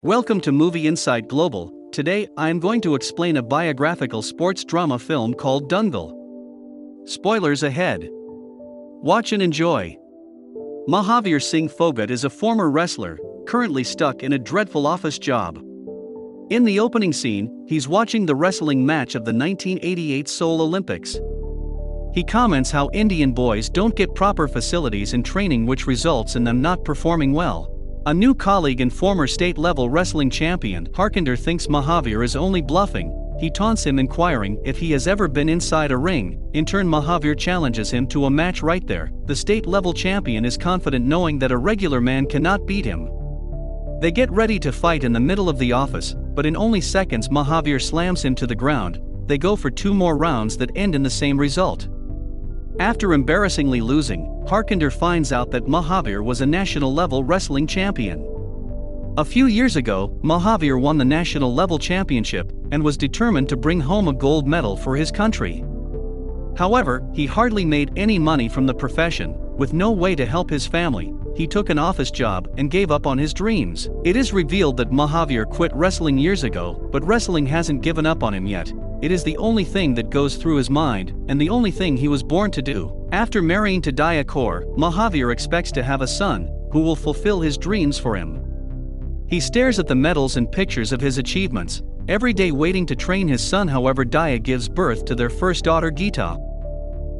Welcome to Movie Insight Global. Today, I am going to explain a biographical sports drama film called Dangal. Spoilers ahead. Watch and enjoy. Mahavir Singh Phogat is a former wrestler, currently stuck in a dreadful office job. In the opening scene, he's watching the wrestling match of the 1988 Seoul Olympics. He comments how Indian boys don't get proper facilities and training, which results in them not performing well. A new colleague and former state-level wrestling champion, Harkinder, thinks Mahavir is only bluffing. He taunts him, inquiring if he has ever been inside a ring. In turn, Mahavir challenges him to a match right there. The state-level champion is confident, knowing that a regular man cannot beat him. They get ready to fight in the middle of the office, but in only seconds Mahavir slams him to the ground. They go for 2 more rounds that end in the same result. After embarrassingly losing, Harkinder finds out that Mahavir was a national-level wrestling champion. A few years ago, Mahavir won the national-level championship and was determined to bring home a gold medal for his country. However, he hardly made any money from the profession. With no way to help his family, he took an office job and gave up on his dreams. It is revealed that Mahavir quit wrestling years ago, but wrestling hasn't given up on him yet. It is the only thing that goes through his mind, and the only thing he was born to do. After marrying to Daya Kaur, Mahavir expects to have a son, who will fulfill his dreams for him. He stares at the medals and pictures of his achievements, every day waiting to train his son. However, Daya gives birth to their first daughter, Geeta.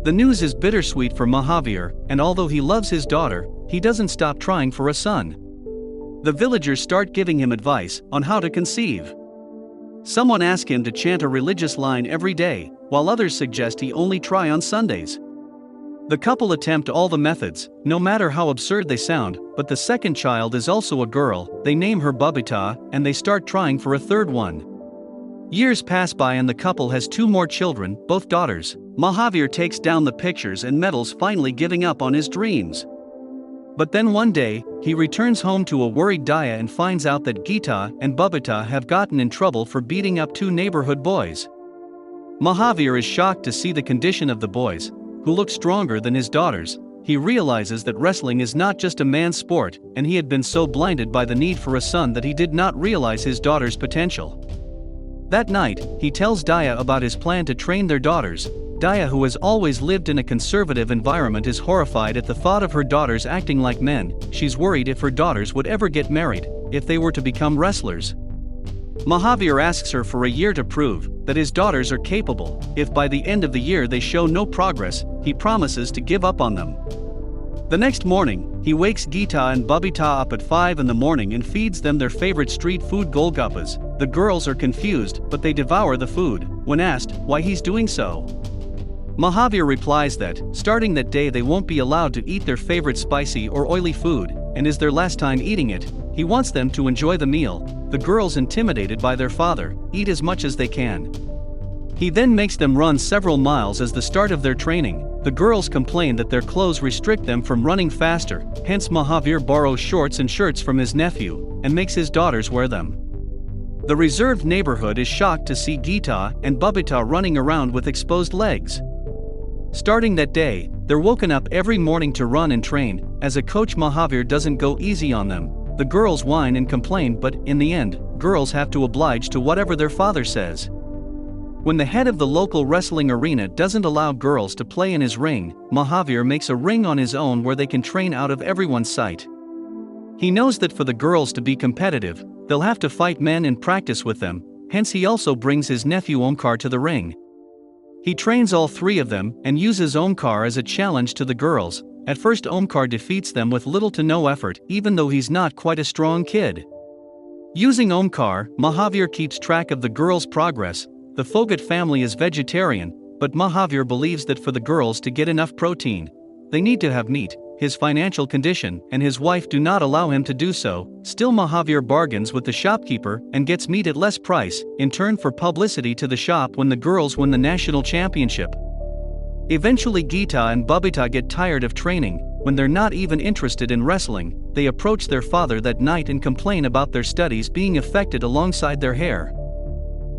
The news is bittersweet for Mahavir, and although he loves his daughter, he doesn't stop trying for a son. The villagers start giving him advice on how to conceive. Someone asks him to chant a religious line every day, while others suggest he only try on Sundays. The couple attempt all the methods, no matter how absurd they sound, but the second child is also a girl. They name her Babita, and they start trying for a third one. Years pass by and the couple has 2 more children, both daughters. Mahavir takes down the pictures and medals, finally giving up on his dreams. But then one day, he returns home to a worried Daya and finds out that Geeta and Babita have gotten in trouble for beating up 2 neighborhood boys. Mahavir is shocked to see the condition of the boys, who look stronger than his daughters. He realizes that wrestling is not just a man's sport, and he had been so blinded by the need for a son that he did not realize his daughter's potential. That night, he tells Daya about his plan to train their daughters. Daya, who has always lived in a conservative environment, is horrified at the thought of her daughters acting like men. She's worried if her daughters would ever get married, if they were to become wrestlers. Mahavir asks her for a year to prove that his daughters are capable. If by the end of the year they show no progress, he promises to give up on them. The next morning, he wakes Geeta and Babita up at 5 in the morning and feeds them their favorite street food, golgappas. The girls are confused, but they devour the food. When asked why he's doing so, Mahavir replies that, starting that day, they won't be allowed to eat their favorite spicy or oily food, and is their last time eating it. He wants them to enjoy the meal. The girls, intimidated by their father, eat as much as they can. He then makes them run several miles as the start of their training. The girls complain that their clothes restrict them from running faster, hence Mahavir borrows shorts and shirts from his nephew, and makes his daughters wear them. The reserved neighborhood is shocked to see Geeta and Babita running around with exposed legs. Starting that day, they're woken up every morning to run and train. As a coach, Mahavir doesn't go easy on them. The girls whine and complain, but in the end, girls have to oblige to whatever their father says. When the head of the local wrestling arena doesn't allow girls to play in his ring, Mahavir makes a ring on his own where they can train out of everyone's sight. He knows that for the girls to be competitive, they'll have to fight men and practice with them, hence he also brings his nephew Omkar to the ring. He trains all 3 of them and uses Omkar as a challenge to the girls. At first, Omkar defeats them with little to no effort, even though he's not quite a strong kid. Using Omkar, Mahavir keeps track of the girls' progress. The Phogat family is vegetarian, but Mahavir believes that for the girls to get enough protein, they need to have meat. His financial condition and his wife do not allow him to do so. Still, Mahavir bargains with the shopkeeper and gets meat at less price, in turn for publicity to the shop when the girls win the national championship. Eventually, Geeta and Babita get tired of training. When they're not even interested in wrestling, they approach their father that night and complain about their studies being affected alongside their hair.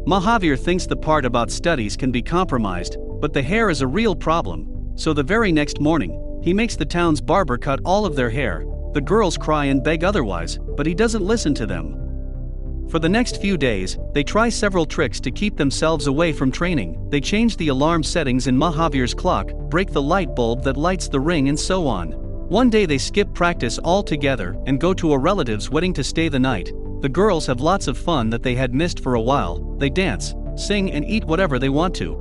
Mahavir thinks the part about studies can be compromised, but the hair is a real problem, so the very next morning, he makes the town's barber cut all of their hair. The girls cry and beg otherwise, but he doesn't listen to them. For the next few days, they try several tricks to keep themselves away from training. They change the alarm settings in Mahavir's clock, break the light bulb that lights the ring, and so on. One day they skip practice altogether and go to a relative's wedding to stay the night. The girls have lots of fun that they had missed for a while. They dance, sing, and eat whatever they want to.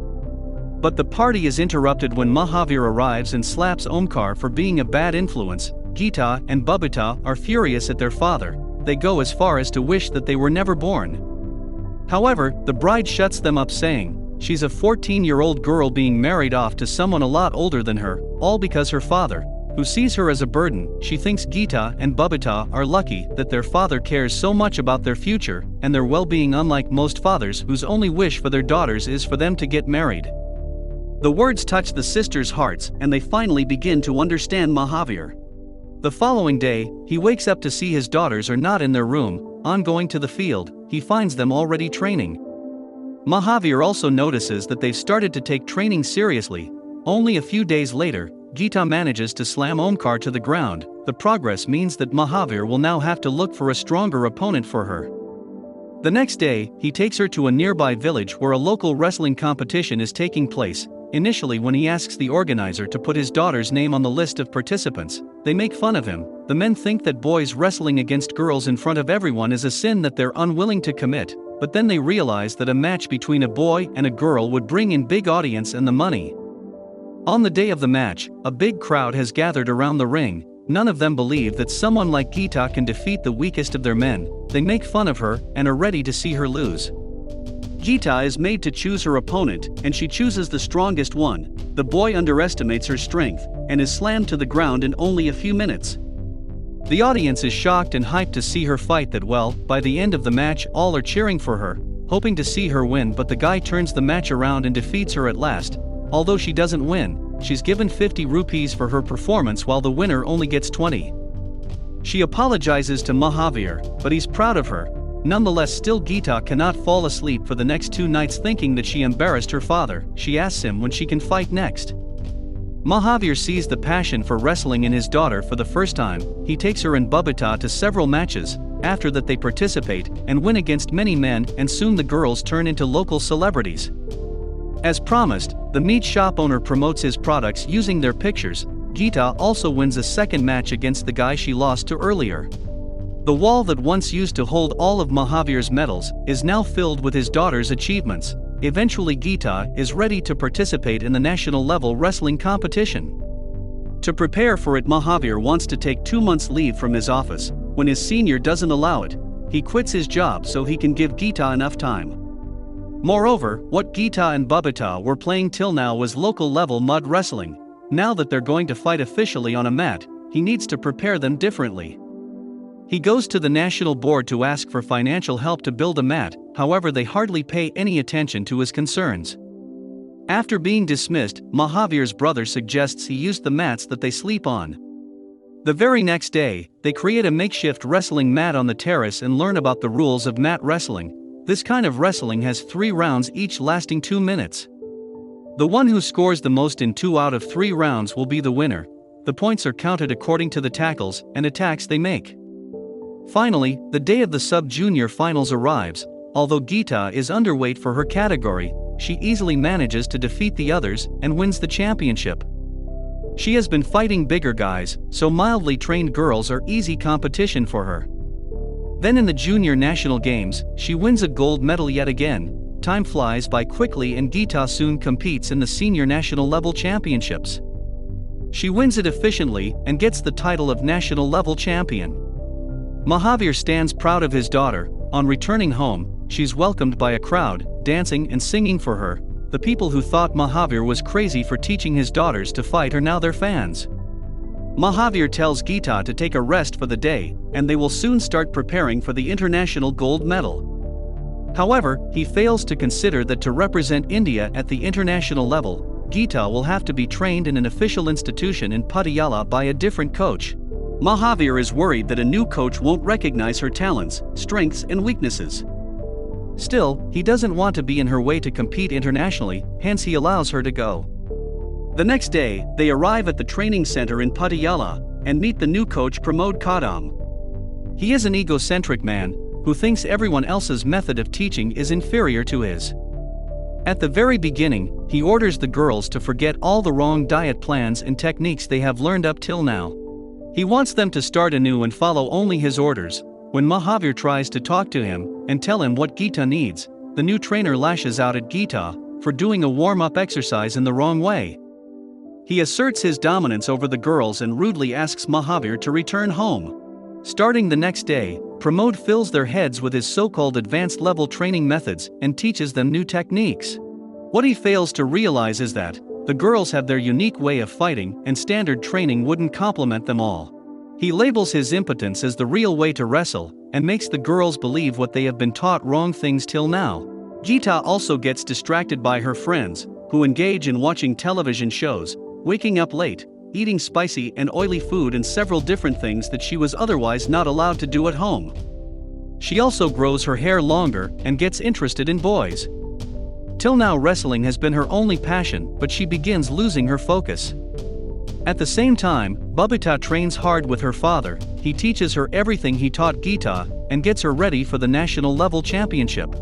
But the party is interrupted when Mahavir arrives and slaps Omkar for being a bad influence. Geeta and Babita are furious at their father. They go as far as to wish that they were never born. However, the bride shuts them up, saying she's a 14-year-old girl being married off to someone a lot older than her, all because her father, who sees her as a burden. She thinks Geeta and Babita are lucky that their father cares so much about their future and their well-being, unlike most fathers whose only wish for their daughters is for them to get married. The words touch the sisters' hearts and they finally begin to understand Mahavir. The following day, he wakes up to see his daughters are not in their room. On going to the field, he finds them already training. Mahavir also notices that they've started to take training seriously. Only a few days later, Geeta manages to slam Omkar to the ground. The progress means that Mahavir will now have to look for a stronger opponent for her. The next day, he takes her to a nearby village where a local wrestling competition is taking place. Initially, when he asks the organizer to put his daughter's name on the list of participants, they make fun of him. The men think that boys wrestling against girls in front of everyone is a sin that they're unwilling to commit, but then they realize that a match between a boy and a girl would bring in big audience and the money. On the day of the match, a big crowd has gathered around the ring. None of them believe that someone like Geeta can defeat the weakest of their men. They make fun of her and are ready to see her lose. Geeta is made to choose her opponent, and she chooses the strongest one. The boy underestimates her strength and is slammed to the ground in only a few minutes. The audience is shocked and hyped to see her fight that well. By the end of the match, all are cheering for her, hoping to see her win, but the guy turns the match around and defeats her at last. Although she doesn't win, she's given 50 rupees for her performance while the winner only gets 20. She apologizes to Mahavir, but he's proud of her. Nonetheless, still Geeta cannot fall asleep for the next 2 nights thinking that she embarrassed her father. She asks him when she can fight next. Mahavir sees the passion for wrestling in his daughter for the first time. He takes her and Babita to several matches. After that they participate and win against many men, and soon the girls turn into local celebrities. As promised, the meat shop owner promotes his products using their pictures. Geeta also wins a second match against the guy she lost to earlier. The wall that once used to hold all of Mahavir's medals is now filled with his daughter's achievements. Eventually Geeta is ready to participate in the national level wrestling competition. To prepare for it, Mahavir wants to take 2 months leave from his office. When his senior doesn't allow it, he quits his job so he can give Geeta enough time. Moreover, what Geeta and Babita were playing till now was local level mud wrestling. Now that they're going to fight officially on a mat, he needs to prepare them differently. He goes to the national board to ask for financial help to build a mat, however they hardly pay any attention to his concerns. After being dismissed, Mahavir's brother suggests he use the mats that they sleep on. The very next day, they create a makeshift wrestling mat on the terrace and learn about the rules of mat wrestling. This kind of wrestling has 3 rounds each lasting 2 minutes. The one who scores the most in 2 out of 3 rounds will be the winner. The points are counted according to the tackles and attacks they make. Finally, the day of the sub-junior finals arrives. Although Geeta is underweight for her category, she easily manages to defeat the others and wins the championship. She has been fighting bigger guys, so mildly trained girls are easy competition for her. Then in the junior national games, she wins a gold medal yet again. Time flies by quickly and Geeta soon competes in the senior national level championships. She wins it efficiently and gets the title of national level champion. Mahavir stands proud of his daughter. On returning home, she's welcomed by a crowd, dancing and singing for her. The people who thought Mahavir was crazy for teaching his daughters to fight are now their fans. Mahavir tells Geeta to take a rest for the day, and they will soon start preparing for the international gold medal. However, he fails to consider that to represent India at the international level, Geeta will have to be trained in an official institution in Patiala by a different coach. Mahavir is worried that a new coach won't recognize her talents, strengths and weaknesses. Still, he doesn't want to be in her way to compete internationally, hence he allows her to go. The next day, they arrive at the training center in Patiala and meet the new coach Pramod Kadam. He is an egocentric man who thinks everyone else's method of teaching is inferior to his. At the very beginning, he orders the girls to forget all the wrong diet plans and techniques they have learned up till now. He wants them to start anew and follow only his orders. When Mahavir tries to talk to him and tell him what Gita needs, the new trainer lashes out at Gita for doing a warm-up exercise in the wrong way. He asserts his dominance over the girls and rudely asks Mahavir to return home. Starting the next day, Pramod fills their heads with his so-called advanced level training methods and teaches them new techniques. What he fails to realize is that the girls have their unique way of fighting and standard training wouldn't complement them all. He labels his impotence as the real way to wrestle and makes the girls believe what they have been taught wrong things till now. Gita also gets distracted by her friends, who engage in watching television shows, waking up late, eating spicy and oily food and several different things that she was otherwise not allowed to do at home. She also grows her hair longer and gets interested in boys. Till now wrestling has been her only passion, but she begins losing her focus. At the same time, Babita trains hard with her father. He teaches her everything he taught Gita and gets her ready for the national level championship.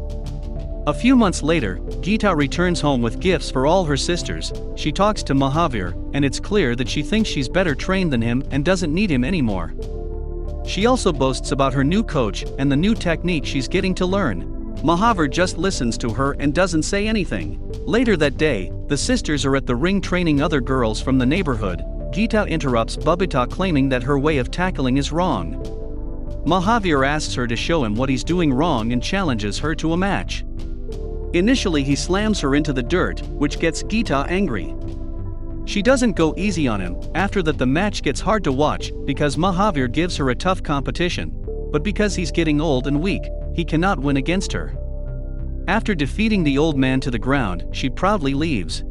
A few months later, Gita returns home with gifts for all her sisters. She talks to Mahavir, and it's clear that she thinks she's better trained than him and doesn't need him anymore. She also boasts about her new coach and the new technique she's getting to learn. Mahavir just listens to her and doesn't say anything. Later that day, the sisters are at the ring training other girls from the neighborhood. Gita interrupts Babita, claiming that her way of tackling is wrong. Mahavir asks her to show him what he's doing wrong and challenges her to a match. Initially he slams her into the dirt, which gets Gita angry. She doesn't go easy on him. After that the match gets hard to watch because Mahavir gives her a tough competition, but because he's getting old and weak, he cannot win against her. After defeating the old man to the ground, she proudly leaves.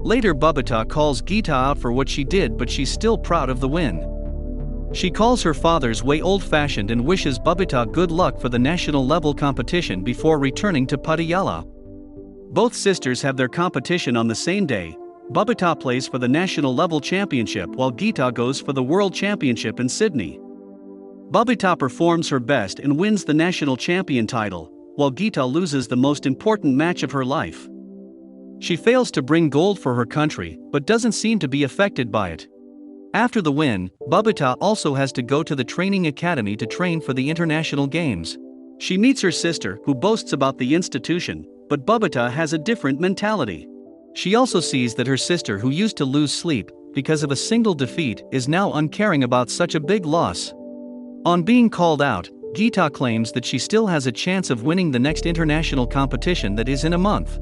Later Babita calls Gita out for what she did, but she's still proud of the win. She calls her father's way old-fashioned and wishes Babita good luck for the national level competition before returning to Patiala. Both sisters have their competition on the same day. Babita plays for the national level championship while Gita goes for the world championship in Sydney. Babita performs her best and wins the national champion title, while Gita loses the most important match of her life. She fails to bring gold for her country, but doesn't seem to be affected by it. After the win, Babita also has to go to the training academy to train for the international games. She meets her sister, who boasts about the institution, but Babita has a different mentality. She also sees that her sister, who used to lose sleep because of a single defeat, is now uncaring about such a big loss. On being called out, Gita claims that she still has a chance of winning the next international competition that is in a month.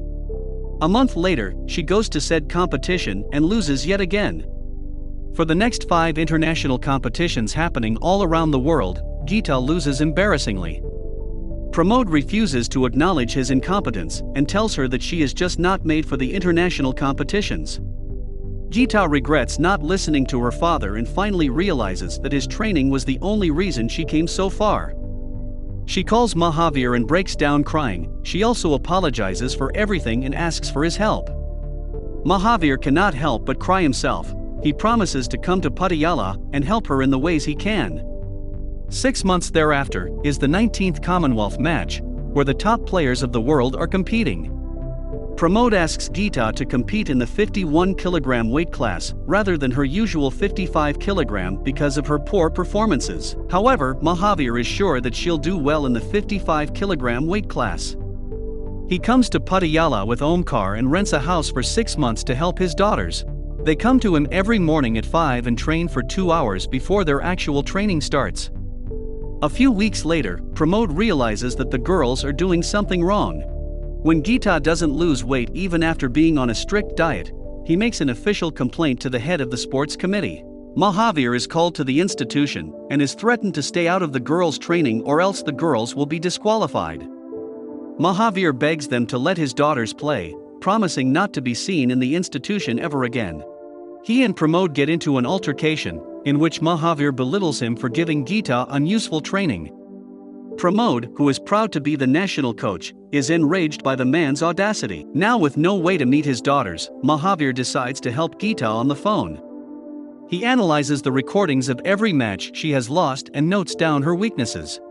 A month later, she goes to said competition and loses yet again. For the next 5 international competitions happening all around the world, Gita loses embarrassingly. Pramod refuses to acknowledge his incompetence and tells her that she is just not made for the international competitions. Gita regrets not listening to her father and finally realizes that his training was the only reason she came so far. She calls Mahavir and breaks down crying. She also apologizes for everything and asks for his help. Mahavir cannot help but cry himself. He promises to come to Patiala and help her in the ways he can. 6 months thereafter is the 19th Commonwealth match, where the top players of the world are competing. Pramod asks Gita to compete in the 51 kg weight class rather than her usual 55 kg because of her poor performances. However, Mahavir is sure that she'll do well in the 55 kg weight class. He comes to Patiala with Omkar and rents a house for 6 months to help his daughters. They come to him every morning at 5 and train for 2 hours before their actual training starts. A few weeks later, Pramod realizes that the girls are doing something wrong. When Gita doesn't lose weight even after being on a strict diet, he makes an official complaint to the head of the sports committee. Mahavir is called to the institution and is threatened to stay out of the girls' training or else the girls will be disqualified. Mahavir begs them to let his daughters play, promising not to be seen in the institution ever again. He and Pramod get into an altercation, in which Mahavir belittles him for giving Gita unuseful training. Pramod, who is proud to be the national coach, is enraged by the man's audacity. Now with no way to meet his daughters, Mahavir decides to help Gita on the phone. He analyzes the recordings of every match she has lost and notes down her weaknesses.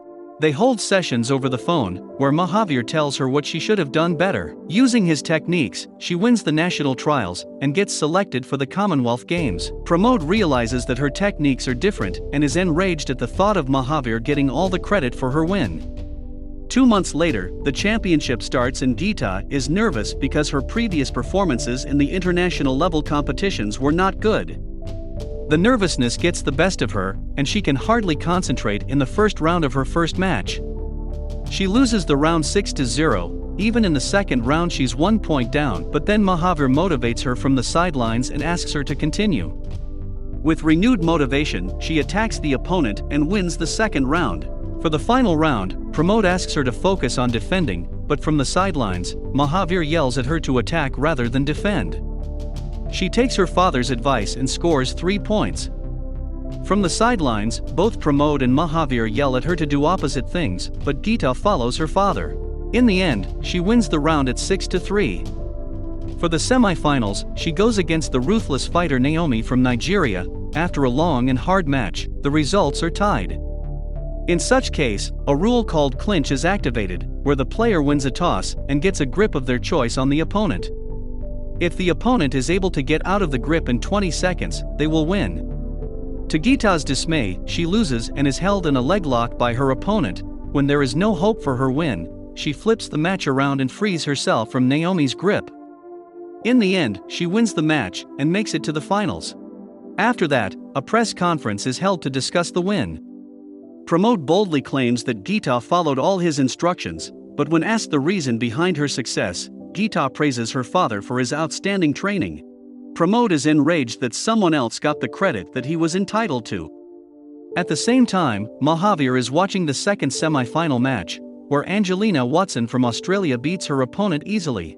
They hold sessions over the phone, where Mahavir tells her what she should have done better. Using his techniques, she wins the national trials and gets selected for the Commonwealth Games. Pramod realizes that her techniques are different and is enraged at the thought of Mahavir getting all the credit for her win. 2 months later, the championship starts and Geeta is nervous because her previous performances in the international level competitions were not good. The nervousness gets the best of her, and she can hardly concentrate in the first round of her first match. She loses the round 6-0, even in the second round she's 1 point down, but then Mahavir motivates her from the sidelines and asks her to continue. With renewed motivation, she attacks the opponent and wins the second round. For the final round, Pramod asks her to focus on defending, but from the sidelines, Mahavir yells at her to attack rather than defend. She takes her father's advice and scores 3 points. From the sidelines, both Pramod and Mahavir yell at her to do opposite things, but Geeta follows her father. In the end, she wins the round at 6-3. For the semi-finals, she goes against the ruthless fighter Naomi from Nigeria. After a long and hard match, the results are tied. In such case, a rule called clinch is activated, where the player wins a toss and gets a grip of their choice on the opponent. If the opponent is able to get out of the grip in 20 seconds, they will win. To Geeta's dismay, she loses and is held in a leg lock by her opponent. When there is no hope for her win, she flips the match around and frees herself from Naomi's grip. In the end, she wins the match and makes it to the finals. After that, a press conference is held to discuss the win. Pramod boldly claims that Geeta followed all his instructions, but when asked the reason behind her success, Geeta praises her father for his outstanding training. Pramod is enraged that someone else got the credit that he was entitled to. At the same time, Mahavir is watching the second semi-final match, where Angelina Watson from Australia beats her opponent easily.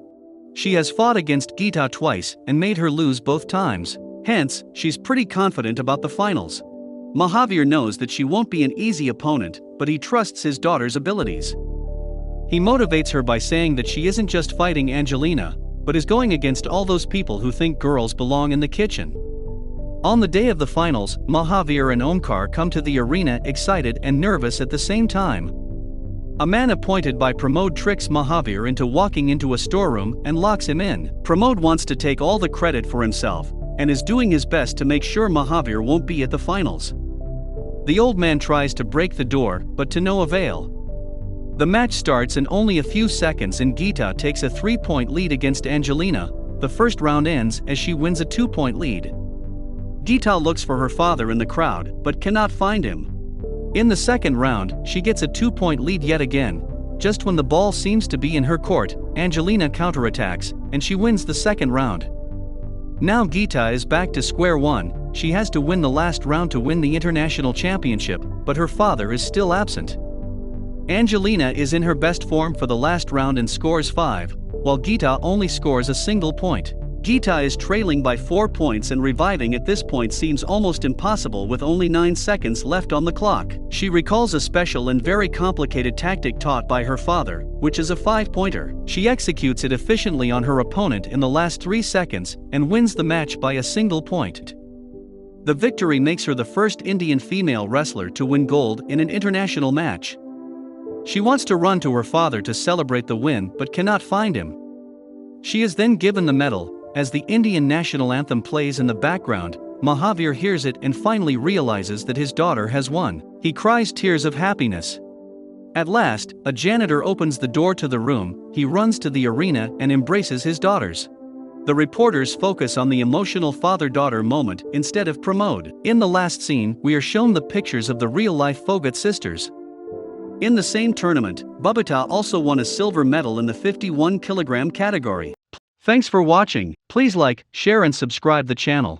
She has fought against Geeta twice and made her lose both times. Hence, she's pretty confident about the finals. Mahavir knows that she won't be an easy opponent, but he trusts his daughter's abilities. He motivates her by saying that she isn't just fighting Angelina, but is going against all those people who think girls belong in the kitchen. On the day of the finals, Mahavir and Omkar come to the arena excited and nervous at the same time. A man appointed by Pramod tricks Mahavir into walking into a storeroom and locks him in. Pramod wants to take all the credit for himself, and is doing his best to make sure Mahavir won't be at the finals. The old man tries to break the door, but to no avail. The match starts in only a few seconds and Geeta takes a 3-point lead against Angelina. The first round ends as she wins a 2-point lead. Geeta looks for her father in the crowd, but cannot find him. In the second round, she gets a 2-point lead yet again. Just when the ball seems to be in her court, Angelina counterattacks, and she wins the second round. Now Geeta is back to square one. She has to win the last round to win the international championship, but her father is still absent. Angelina is in her best form for the last round and scores 5, while Geeta only scores a single point. Geeta is trailing by 4 points and reviving at this point seems almost impossible with only 9 seconds left on the clock. She recalls a special and very complicated tactic taught by her father, which is a 5-pointer. She executes it efficiently on her opponent in the last 3 seconds and wins the match by a single point. The victory makes her the first Indian female wrestler to win gold in an international match. She wants to run to her father to celebrate the win but cannot find him. She is then given the medal. As the Indian national anthem plays in the background, Mahavir hears it and finally realizes that his daughter has won. He cries tears of happiness. At last, a janitor opens the door to the room. He runs to the arena and embraces his daughters. The reporters focus on the emotional father-daughter moment instead of Pramod. In the last scene, we are shown the pictures of the real-life Fogat sisters. In the same tournament, Babita also won a silver medal in the 51 kg category. Thanks for watching. Please like, share and subscribe the channel.